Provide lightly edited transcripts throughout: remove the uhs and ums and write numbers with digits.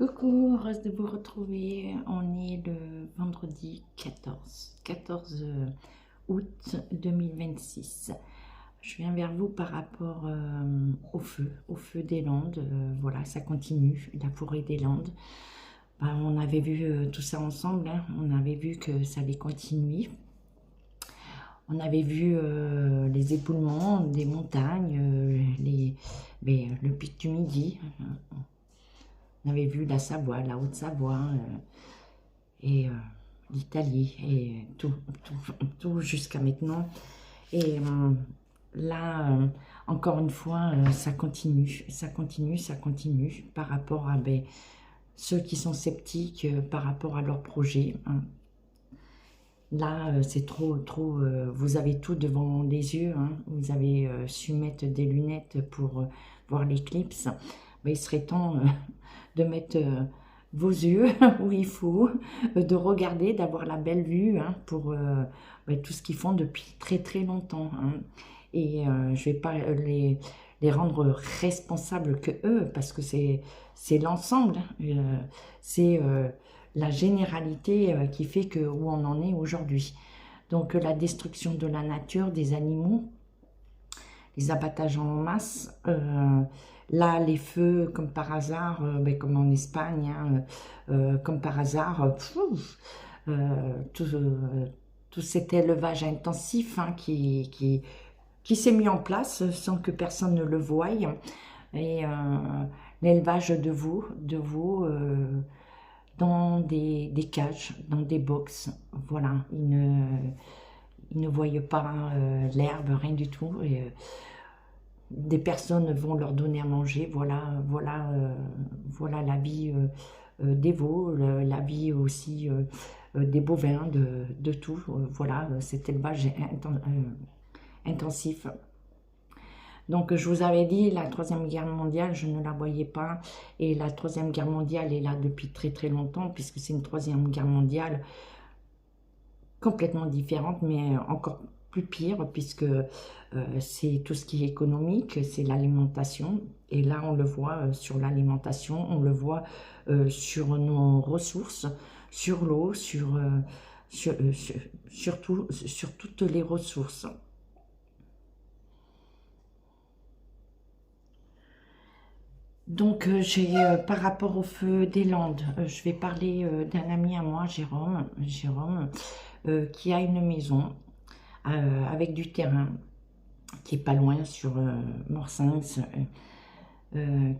Coucou, heureuse de vous retrouver. On est le vendredi 14 août 2026. Je viens vers vous par rapport au feu des Landes. Voilà, ça continue, la forêt des Landes. Ben, on avait vu tout ça ensemble, hein. On avait vu que ça allait continuer. On avait vu les éboulements des montagnes, le pic du Midi. On avait vu la Savoie, la Haute-Savoie et l'Italie et tout jusqu'à maintenant. Et là, encore une fois, ça continue, ça continue, ça continue par rapport à ceux qui sont sceptiques par rapport à leur projet, hein. Là, c'est trop, vous avez tout devant les yeux, hein. Vous avez su mettre des lunettes pour voir l'éclipse. Ben, il serait temps de mettre vos yeux où il faut, de regarder, d'avoir la belle vue, hein, pour tout ce qu'ils font depuis très longtemps, hein. Et je vais pas les rendre responsables que eux, parce que c'est l'ensemble, hein. C'est la généralité qui fait que où on en est aujourd'hui. Donc la destruction de la nature, des animaux, les abattages en masse, là les feux comme par hasard, comme en Espagne, hein, comme par hasard, tout cet élevage intensif, hein, qui s'est mis en place sans que personne ne le voie, et l'élevage de veaux dans des cages, dans des box, voilà, ils ne voyaient pas l'herbe, rien du tout, et des personnes vont leur donner à manger, voilà la vie des veaux, la vie aussi des bovins, de tout, voilà, cet élevage intensif. Donc je vous avais dit, la Troisième Guerre mondiale, je ne la voyais pas, et la Troisième Guerre mondiale est là depuis très longtemps, puisque c'est une Troisième Guerre mondiale complètement différente, mais encore plus pire, puisque c'est tout ce qui est économique, c'est l'alimentation, et là on le voit sur l'alimentation, on le voit sur nos ressources, sur l'eau, sur toutes les ressources. Donc, par rapport au feu des Landes, je vais parler d'un ami à moi, Jérôme, qui a une maison avec du terrain, qui est pas loin sur Morsins,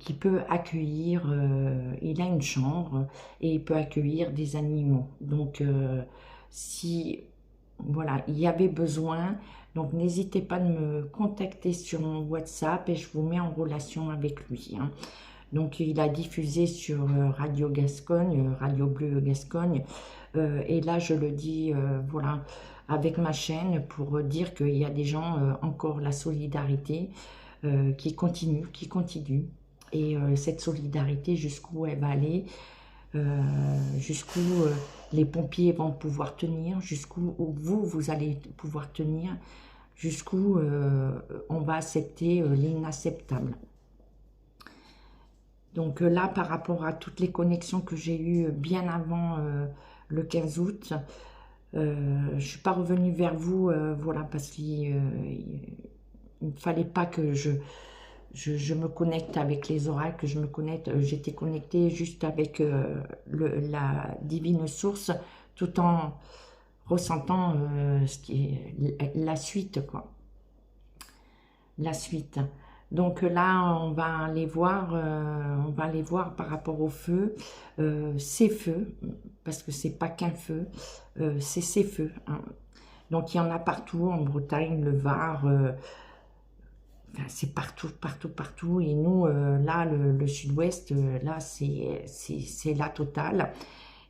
qui peut accueillir, il a une chambre et il peut accueillir des animaux. Donc, si voilà, il y avait besoin, donc n'hésitez pas de me contacter sur mon WhatsApp et je vous mets en relation avec lui, hein. Donc il a diffusé sur Radio Gascogne, Radio Bleu Gascogne, et là je le dis, voilà, avec ma chaîne pour dire qu'il y a des gens, encore la solidarité, qui continue, et cette solidarité jusqu'où elle va aller, jusqu'où les pompiers vont pouvoir tenir, jusqu'où vous allez pouvoir tenir, jusqu'où on va accepter l'inacceptable. Donc là, par rapport à toutes les connexions que j'ai eues bien avant le 15 août, je ne suis pas revenue vers vous, voilà, parce qu'il ne fallait pas que je me connecte avec les oracles, que je me connecte, j'étais connectée juste avec la divine source, tout en ressentant ce qui est la suite, quoi. La suite. Donc là, on va aller voir par rapport au feu, ces feux, parce que c'est pas qu'un feu, c'est ces feux, hein. Donc il y en a partout, en Bretagne, le Var, enfin, c'est partout. Et nous, là, le sud-ouest, là, c'est la totale.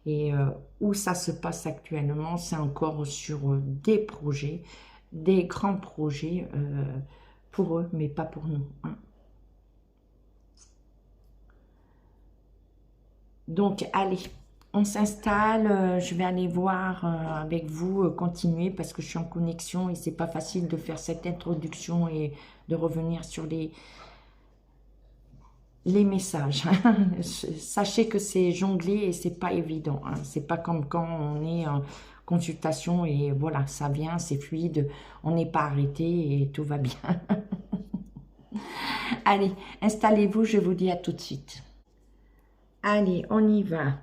Et où ça se passe actuellement, c'est encore sur des projets, des grands projets pour eux, mais pas pour nous, hein. Donc, allez, on s'installe. Je vais aller voir avec vous, continuer parce que je suis en connexion et c'est pas facile de faire cette introduction et de revenir sur les messages. Sachez que c'est jongler et c'est pas évident. Hein. C'est pas comme quand on est en consultation et voilà, ça vient, c'est fluide, on n'est pas arrêté et tout va bien. Allez, installez-vous, je vous dis à tout de suite. Allez, on y va.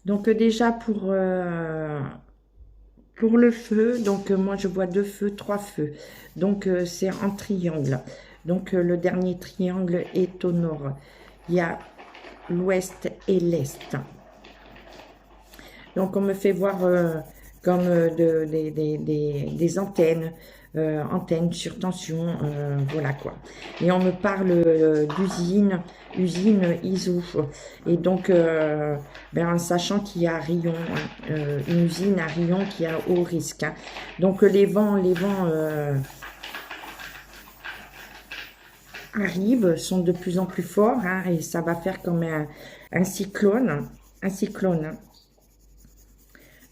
Donc déjà pour le feu, donc moi je vois 2 feux, 3 feux. Donc c'est en triangle. Donc le dernier triangle est au nord. Il y a l'ouest et l'est. Donc on me fait voir comme des antennes, antennes sur tension, voilà quoi. Et on me parle usine ISO. Et donc, en sachant qu'il y a Rion, une usine à Rion qui a haut risque. Hein. Donc les vents arrivent, sont de plus en plus forts, hein, et ça va faire comme un cyclone. Un cyclone.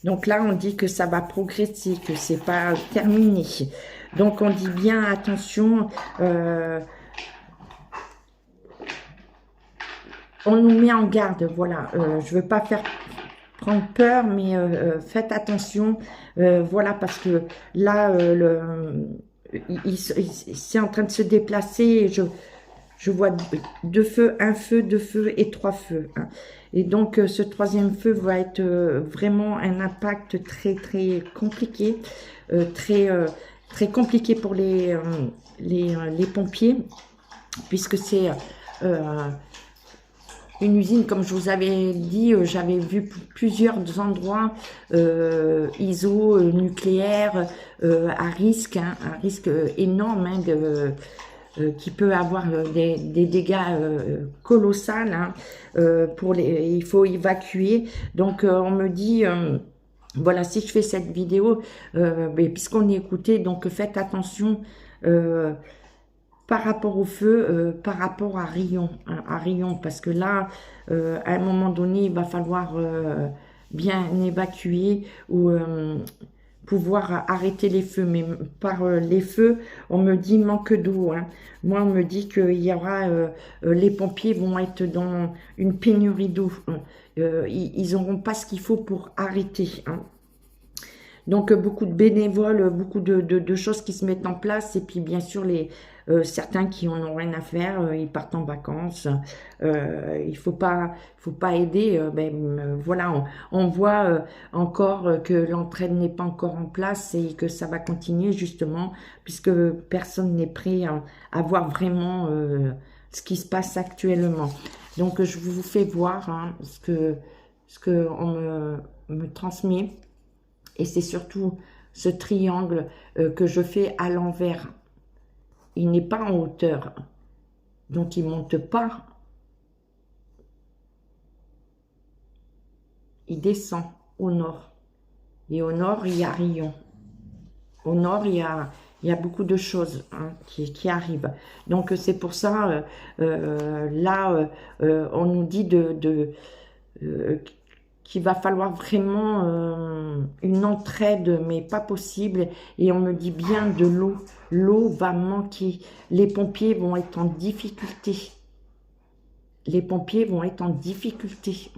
Donc là, on dit que ça va progresser, que c'est pas terminé. Donc on dit bien attention, on nous met en garde, voilà. Je veux pas faire prendre peur, mais faites attention, voilà, parce que là, c'est en train de se déplacer. Et je vois 2 feux, 1 feu, 2 feux et 3 feux. Hein. Et donc, ce 3e feu va être vraiment un impact très, très compliqué. Très compliqué pour les pompiers. Puisque c'est une usine, comme je vous avais dit, j'avais vu plusieurs endroits ISO nucléaire à risque, hein, un risque énorme hein, qui peut avoir des dégâts colossaux. Hein, il faut évacuer. Donc on me dit, voilà, si je fais cette vidéo, puisqu'on est écouté, donc faites attention par rapport au feu, par rapport à Rion, hein, parce que là, à un moment donné, il va falloir bien évacuer ou pouvoir arrêter les feux. Mais par les feux, on me dit manque d'eau. Hein. Moi, on me dit qu'il y aura, les pompiers vont être dans une pénurie d'eau. Hein. Ils n'auront pas ce qu'il faut pour arrêter. Hein. Donc, beaucoup de bénévoles, beaucoup de choses qui se mettent en place. Et puis, bien sûr, certains qui en ont rien à faire, ils partent en vacances. Il faut pas aider. Voilà, on voit encore que l'entraide n'est pas encore en place et que ça va continuer que puisque personne n'est prêt à voir vraiment ce qui se passe actuellement. Donc, je vous fais voir hein, ce que on me transmet. Et c'est surtout ce triangle que je fais à l'envers. Il n'est pas en hauteur. Donc, il ne monte pas. Il descend au nord. Et au nord, il y a Rion. Au nord, il y a beaucoup de choses hein, qui arrivent. Donc, c'est pour ça, là, on nous dit qu'il va falloir vraiment une entraide, mais pas possible. Et on me dit bien de l'eau. L'eau va manquer. Les pompiers vont être en difficulté. Les pompiers vont être en difficulté.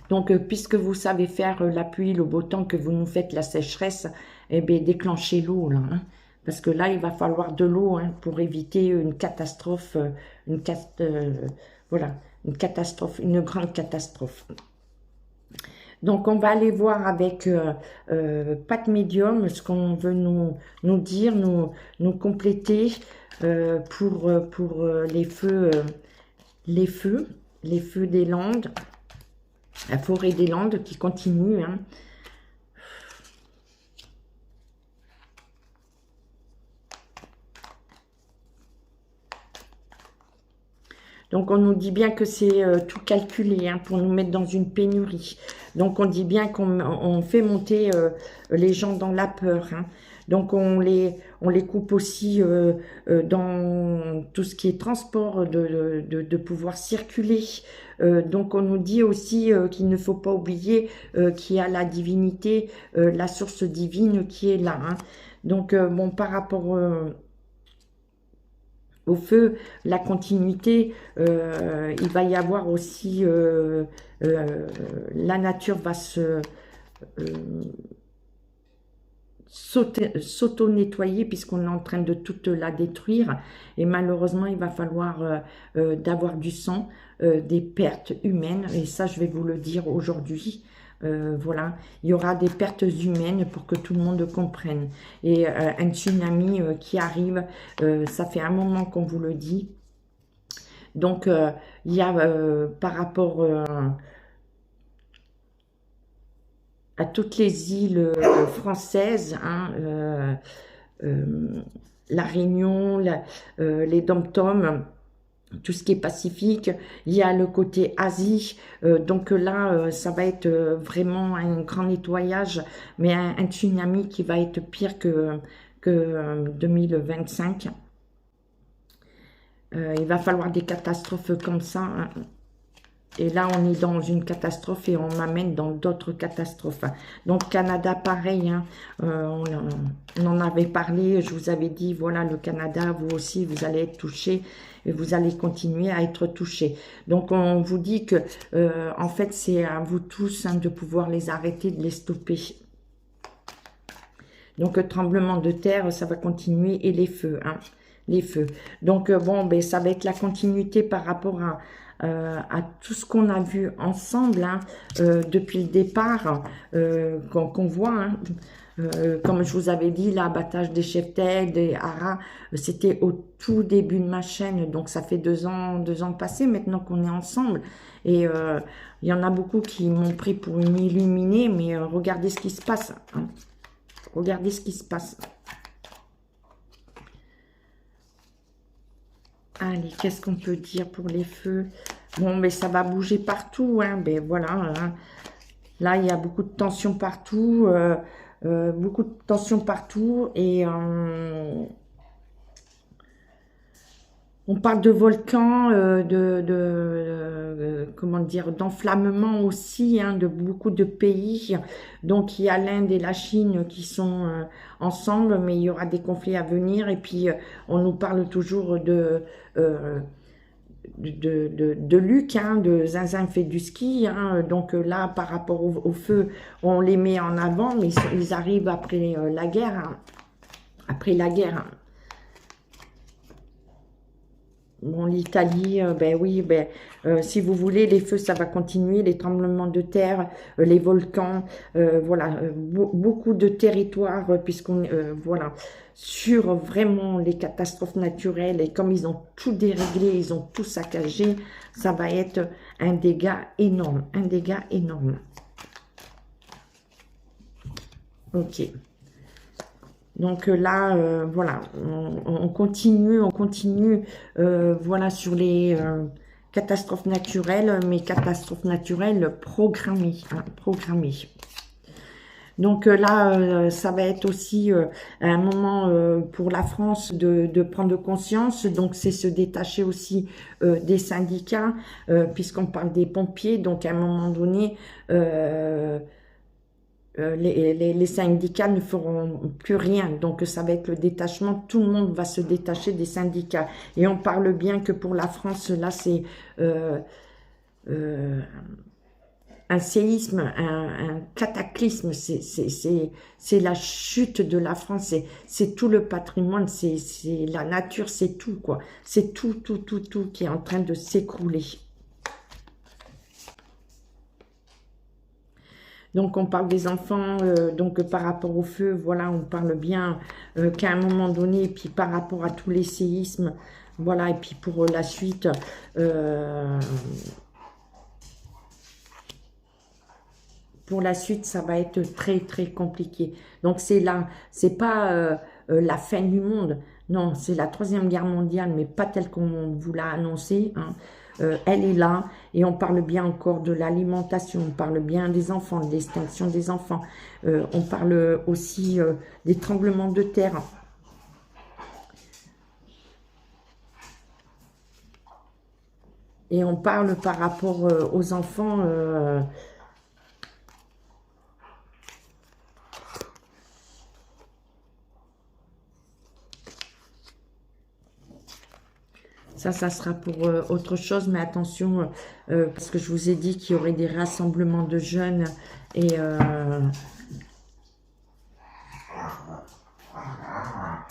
Donc, puisque vous savez faire la pluie, le beau temps, que vous nous faites la sécheresse, eh bien, déclenchez l'eau, là. Hein, parce que là, il va falloir de l'eau hein, pour éviter une catastrophe, voilà, une catastrophe, une grande catastrophe. Donc, on va aller voir avec Pat Médium ce qu'on veut nous dire, nous compléter pour les feux des Landes, la forêt des Landes qui continue. Hein. Donc, on nous dit bien que c'est tout calculé hein, pour nous mettre dans une pénurie. Donc, on dit bien qu'on fait monter les gens dans la peur. Hein. Donc, on les coupe aussi dans tout ce qui est transport, de pouvoir circuler. Donc, on nous dit aussi qu'il ne faut pas oublier qu'il y a la divinité, la source divine qui est là. Hein. Donc, bon, par rapport au feu, la continuité, il va y avoir aussi, la nature va se s'auto-nettoyer puisqu'on est en train de toute la détruire et malheureusement il va falloir d'avoir du sang, des pertes humaines et ça je vais vous le dire aujourd'hui. Voilà, il y aura des pertes humaines pour que tout le monde comprenne et un tsunami qui arrive, ça fait un moment qu'on vous le dit. Donc il y a par rapport à toutes les îles françaises, hein, la Réunion, les Dom-Tom, tout ce qui est Pacifique. Il y a le côté Asie, donc là, ça va être vraiment un grand nettoyage, mais un tsunami qui va être pire que 2025. Il va falloir des catastrophes comme ça, hein. Et là, on est dans une catastrophe et on m'amène dans d'autres catastrophes. Donc, Canada, pareil, hein, on en avait parlé, je vous avais dit, voilà, le Canada, vous aussi, vous allez être touchés et vous allez continuer à être touchés. Donc, on vous dit que, en fait, c'est à vous tous hein, de pouvoir les arrêter, de les stopper. Donc, tremblement de terre, ça va continuer et les feux, hein, les feux. Donc, bon, ben, ça va être la continuité par rapport à tout ce qu'on a vu ensemble hein, depuis le départ, qu'on voit. Hein, comme je vous avais dit, l'abattage des cheptels, des haras, c'était au tout début de ma chaîne. Donc, ça fait 2 ans passés maintenant qu'on est ensemble. Et il y en a beaucoup qui m'ont pris pour une illuminée, mais regardez ce qui se passe. Hein. Regardez ce qui se passe. Allez, qu'est-ce qu'on peut dire pour les feux? Bon, mais ça va bouger partout, hein. Ben voilà. Hein. Là, il y a beaucoup de tension partout. Beaucoup de tension partout. Et on parle de volcans, comment dire, d'enflammement aussi, hein, de beaucoup de pays. Donc, il y a l'Inde et la Chine qui sont ensemble, mais il y aura des conflits à venir. Et puis, on nous parle toujours de Luc, hein, de Zinzin fait du ski. Hein, donc là, par rapport au feu, on les met en avant, mais ils arrivent après la guerre. Hein, après la guerre. Hein. Bon, l'Italie, ben oui, ben, si vous voulez, les feux, ça va continuer, les tremblements de terre, les volcans, voilà, beaucoup de territoires, puisqu'on, voilà, sur vraiment les catastrophes naturelles, et comme ils ont tout déréglé, ils ont tout saccagé, ça va être un dégât énorme, un dégât énorme. Ok. Donc là, voilà, on continue, voilà, sur les catastrophes naturelles, mais catastrophes naturelles programmées, hein, programmées. Donc là, ça va être aussi un moment pour la France de prendre conscience. Donc c'est se détacher aussi des syndicats, puisqu'on parle des pompiers. Donc à un moment donné, les syndicats ne feront plus rien. Donc, ça va être le détachement. Tout le monde va se détacher des syndicats. Et on parle bien que pour la France, là, c'est un séisme, un cataclysme. C'est la chute de la France. C'est tout le patrimoine, c'est la nature, c'est tout, quoi. C'est tout, tout, tout, tout qui est en train de s'écrouler. Donc, on parle des enfants, donc par rapport au feu, voilà, on parle bien qu'à un moment donné, puis par rapport à tous les séismes, voilà, et puis pour la suite, ça va être très, très compliqué. Donc, c'est là, c'est pas la fin du monde, non, c'est la Troisième Guerre mondiale, mais pas telle qu'on vous l'a annoncé, hein. Elle est là et on parle bien encore de l'alimentation, on parle bien des enfants, de l'extinction des enfants, on parle aussi des tremblements de terre. Et on parle par rapport aux enfants, Ça sera pour autre chose, mais attention, parce que je vous ai dit qu'il y aurait des rassemblements de jeunes et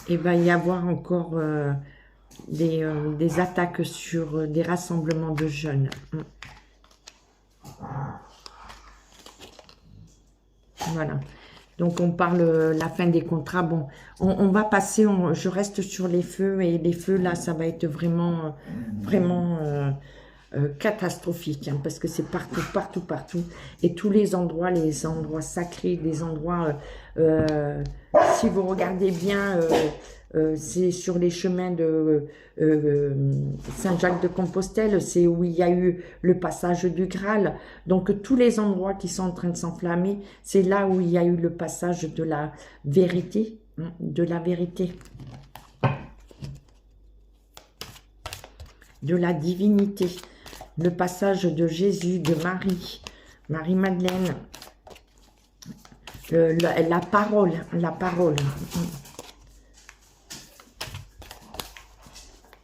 il va y avoir encore des attaques sur des rassemblements de jeunes. Voilà. Donc, on parle la fin des contrats. Bon, on va passer, je reste sur les feux. Et les feux, là, ça va être vraiment, vraiment catastrophique. Hein, parce que c'est partout, partout, partout. Et tous les endroits sacrés, les endroits... si vous regardez bien... c'est sur les chemins de Saint-Jacques-de-Compostelle, c'est où il y a eu le passage du Graal. Donc tous les endroits qui sont en train de s'enflammer, c'est là où il y a eu le passage de la vérité, hein, de la vérité, de la divinité, le passage de Jésus, de Marie, Marie-Madeleine, la parole, la parole.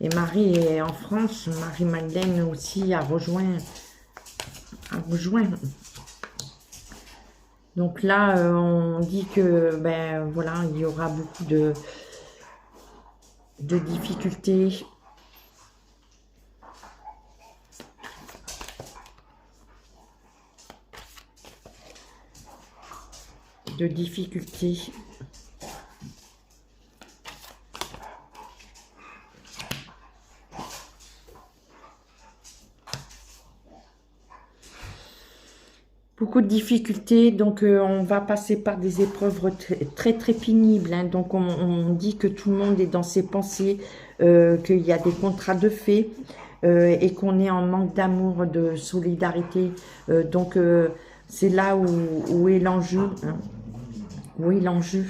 Et Marie est en France, Marie-Madeleine aussi a rejoint. Donc là, on dit que, ben voilà, il y aura beaucoup de difficultés. Beaucoup de difficultés, donc on va passer par des épreuves très très pénibles. Hein. Donc on dit que tout le monde est dans ses pensées, qu'il y a des contrats de fait et qu'on est en manque d'amour, de solidarité. Donc c'est là où est l'enjeu. Hein. Où est l'enjeu?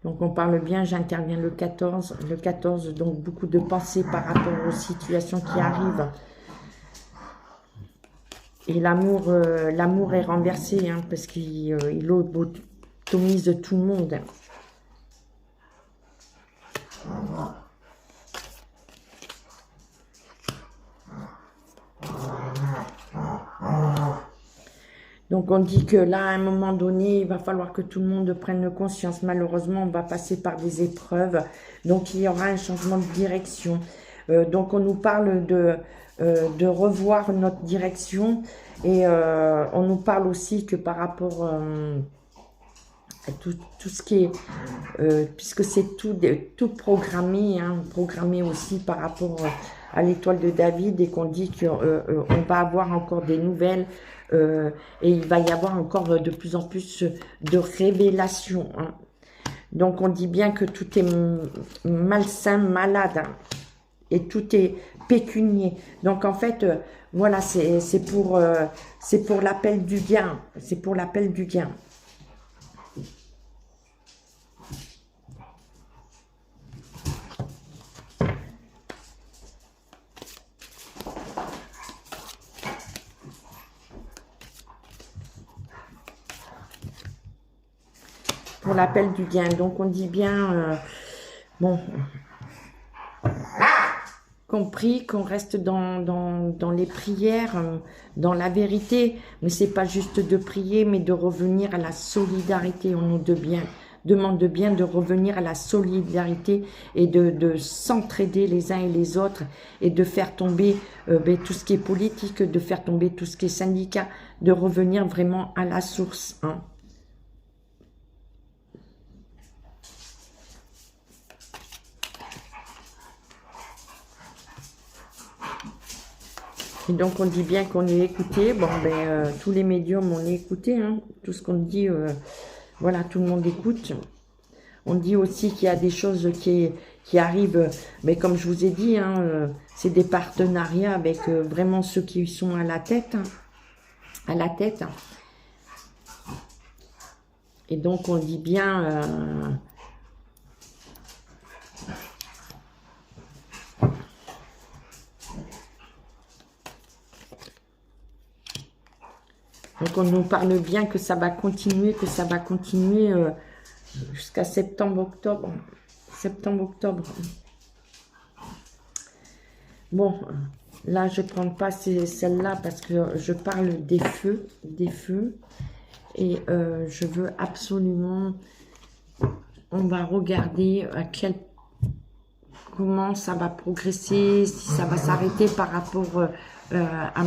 Donc on parle bien, j'interviens le 14. Le 14, donc beaucoup de pensées par rapport aux situations qui arrivent. Et l'amour est renversé, hein, parce qu'il lobotomise tout le monde. Donc on dit que là, à un moment donné, il va falloir que tout le monde prenne conscience. Malheureusement, on va passer par des épreuves. Donc il y aura un changement de direction. Donc on nous parle de revoir notre direction. Et on nous parle aussi que par rapport à tout ce qui est... puisque c'est tout programmé, hein, programmé aussi par rapport à l'étoile de David. Et qu'on dit qu'on va avoir encore des nouvelles... et il va y avoir encore de plus en plus de révélations. Hein. Donc on dit bien que tout est malsain, malade, hein, et tout est pécunier. Donc en fait, voilà, c'est pour l'appel du gain. C'est pour l'appel du gain. Pour l'appel du gain. Donc on dit bien, bon, compris qu'on reste dans les prières, dans la vérité, mais c'est pas juste de prier, mais de revenir à la solidarité. On nous demande bien de revenir à la solidarité et de s'entraider les uns et les autres et de faire tomber tout ce qui est politique, de faire tomber tout ce qui est syndicat, de revenir vraiment à la source, hein. Et donc on dit bien qu'on est écouté. Bon, ben tous les médiums on est écouté, hein. Tout ce qu'on dit, voilà, tout le monde écoute. On dit aussi qu'il y a des choses qui arrivent, mais comme je vous ai dit, hein, c'est des partenariats avec vraiment ceux qui sont à la tête, hein, à la tête. Et donc on dit bien donc on nous parle bien que ça va continuer, jusqu'à septembre-octobre. Septembre-octobre. Bon, là, je ne prends pas celle-là parce que je parle des feux. Et je veux absolument... On va regarder comment ça va progresser, si ça va s'arrêter par rapport à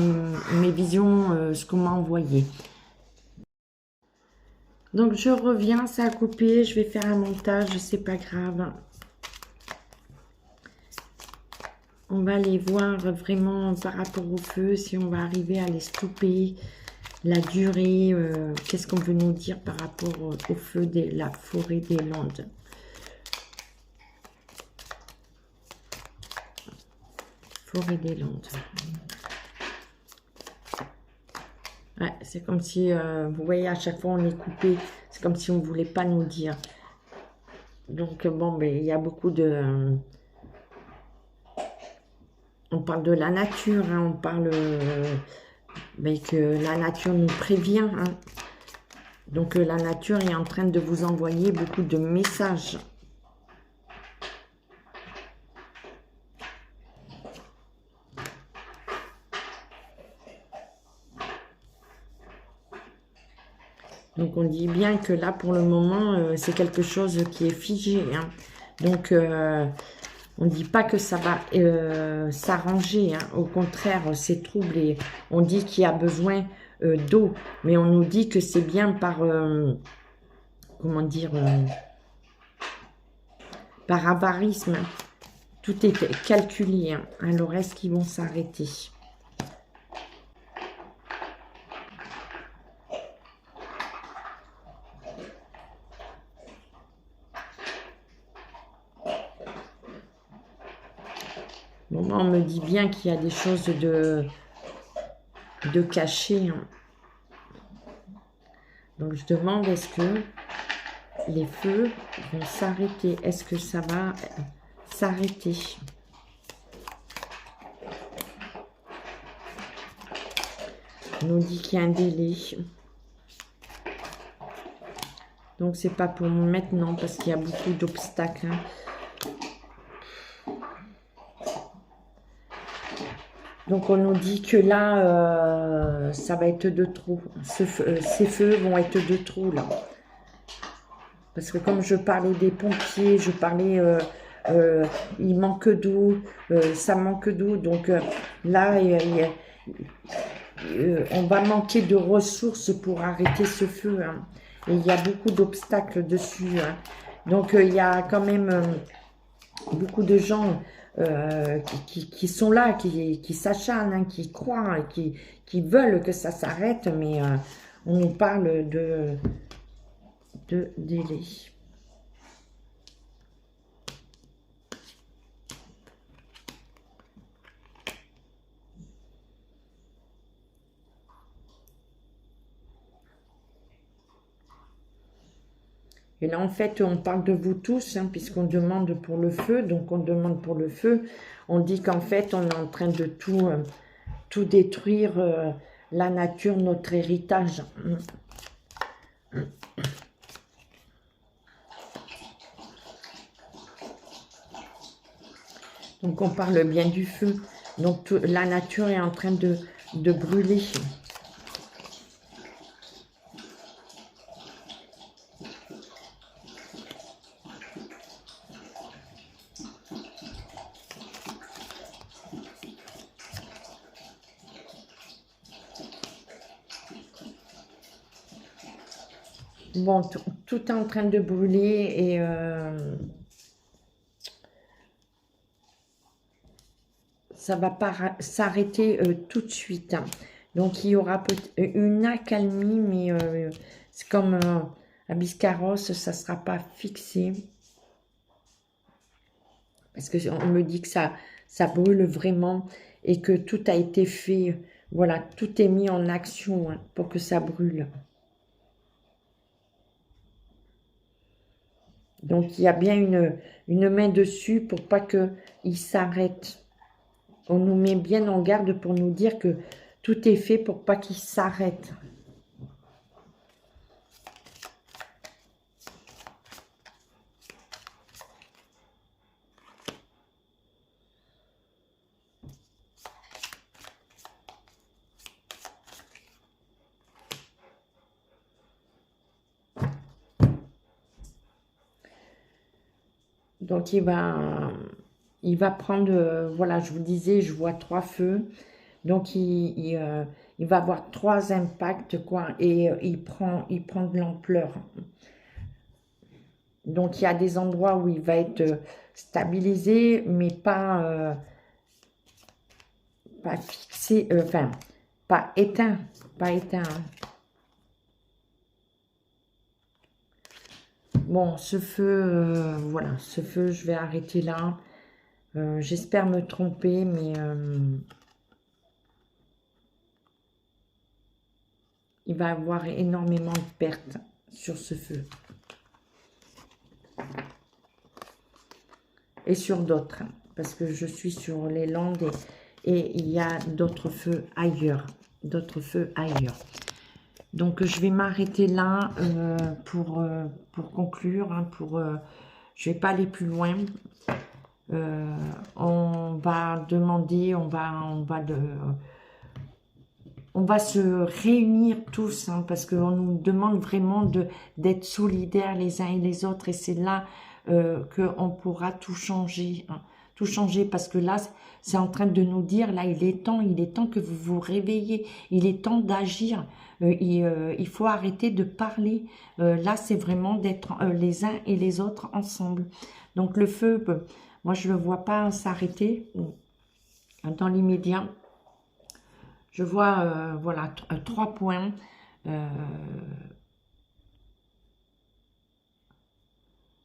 mes visions, ce qu'on m'a envoyé. Donc, je reviens, ça a coupé, je vais faire un montage, c'est pas grave. On va aller voir vraiment par rapport au feu, si on va arriver à les stopper, la durée, qu'est-ce qu'on veut nous dire par rapport au feu de la forêt des Landes. Forêt des Landes. Ouais, c'est comme si, vous voyez, à chaque fois on est coupé, c'est comme si on ne voulait pas nous dire. Donc, bon, ben, il y a beaucoup de... on parle de la nature, hein, on parle ben, que la nature nous prévient. Hein. Donc, la nature est en train de vous envoyer beaucoup de messages. Donc, on dit bien que là, pour le moment, c'est quelque chose qui est figé. Hein. Donc, on ne dit pas que ça va s'arranger. Hein. Au contraire, c'est troublé. On dit qu'il y a besoin d'eau. Mais on nous dit que c'est bien par... comment dire par avarisme. Tout est calculé. Hein. Alors, est-ce qu'ils vont s'arrêter ? Bon, moi, on me dit bien qu'il y a des choses de cachées. Hein. Donc, je demande, est-ce que les feux vont s'arrêter? Est-ce que ça va s'arrêter? On nous dit qu'il y a un délai. Donc, c'est pas pour maintenant parce qu'il y a beaucoup d'obstacles. Hein. Donc, on nous dit que là, ça va être de trop. Ces feux vont être de trop, là. Parce que comme je parlais des pompiers, je parlais, il manque d'eau, ça manque d'eau. Donc, là, on va manquer de ressources pour arrêter ce feu. Hein. Et il y a beaucoup d'obstacles dessus. Hein. Donc, il y a quand même beaucoup de gens... qui sont là, qui s'acharnent, hein, qui croient, hein, qui veulent que ça s'arrête, mais on nous parle de délai. Et là, en fait, on parle de vous tous, hein, puisqu'on demande pour le feu. Donc, on demande pour le feu. On dit qu'en fait, on est en train de tout détruire, la nature, notre héritage. Donc, on parle bien du feu. Donc, la nature est en train de brûler. Bon, tout est en train de brûler et ça va pas s'arrêter tout de suite. Hein. Donc, il y aura une accalmie, mais c'est comme à Biscarrosse, ça ne sera pas fixé. Parce qu'on me dit que ça brûle vraiment et que tout a été fait. Voilà, tout est mis en action hein, pour que ça brûle. Donc, il y a bien une main dessus pour pas qu'il s'arrête. On nous met bien en garde pour nous dire que tout est fait pour pas qu'il s'arrête. Donc il va prendre, voilà, je vous disais, je vois 3 feux. Donc il va avoir 3 impacts, quoi, et il prend de l'ampleur. Donc il y a des endroits où il va être stabilisé, mais pas fixé, enfin, pas éteint, pas éteint, hein. Bon, ce feu, voilà, ce feu, je vais arrêter là. J'espère me tromper, mais il va avoir énormément de pertes sur ce feu. Et sur d'autres, parce que je suis sur les Landes et il y a d'autres feux ailleurs. D'autres feux ailleurs. Donc je vais m'arrêter là pour conclure. Hein, je vais pas aller plus loin. On va demander, on va se réunir tous, hein, parce qu'on nous demande vraiment d'être solidaires les uns et les autres, et c'est là qu'on pourra tout changer, hein, tout changer, parce que là, c'est en train de nous dire, là, il est temps que vous vous réveillez, il est temps d'agir, il faut arrêter de parler, là, c'est vraiment d'être les uns et les autres ensemble. Donc le feu, moi, je ne le vois pas s'arrêter dans l'immédiat. Je vois, voilà, 3 points.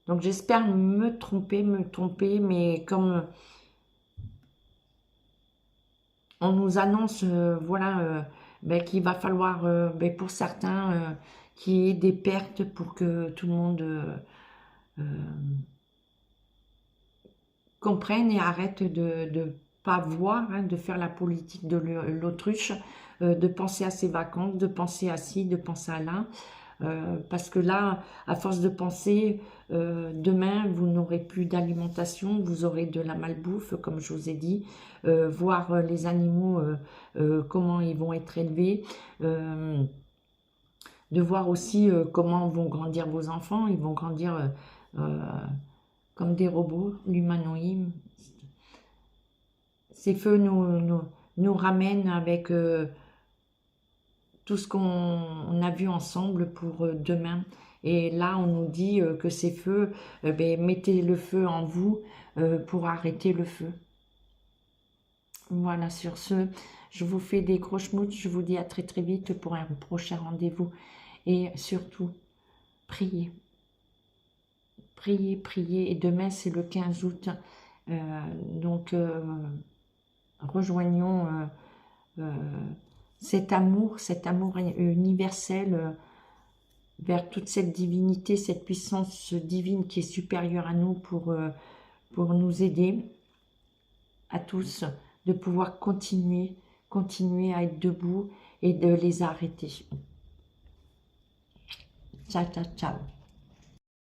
Donc, j'espère me tromper, mais comme on nous annonce, voilà, ben, qu'il va falloir, ben, pour certains, qu'il y ait des pertes pour que tout le monde comprenne et arrête de pas voir, hein, de faire la politique de l'autruche, de penser à ses vacances, de penser à ci, de penser à là. Parce que là, à force de penser, demain, vous n'aurez plus d'alimentation, vous aurez de la malbouffe, comme je vous ai dit, voir les animaux, comment ils vont être élevés, de voir aussi comment vont grandir vos enfants, ils vont grandir comme des robots, l'humanoïde. Ces feux nous ramènent avec tout ce qu'on a vu ensemble pour demain. Et là, on nous dit que ces feux, ben, mettez le feu en vous pour arrêter le feu. Voilà, sur ce, je vous fais des gros schmouts. Je vous dis à très très vite pour un prochain rendez-vous. Et surtout, priez. Priez, priez. Et demain, c'est le 15 août. Donc, rejoignons cet amour universel vers toute cette divinité, cette puissance divine qui est supérieure à nous pour nous aider à tous de pouvoir continuer à être debout et de les arrêter. Ciao, ciao, ciao.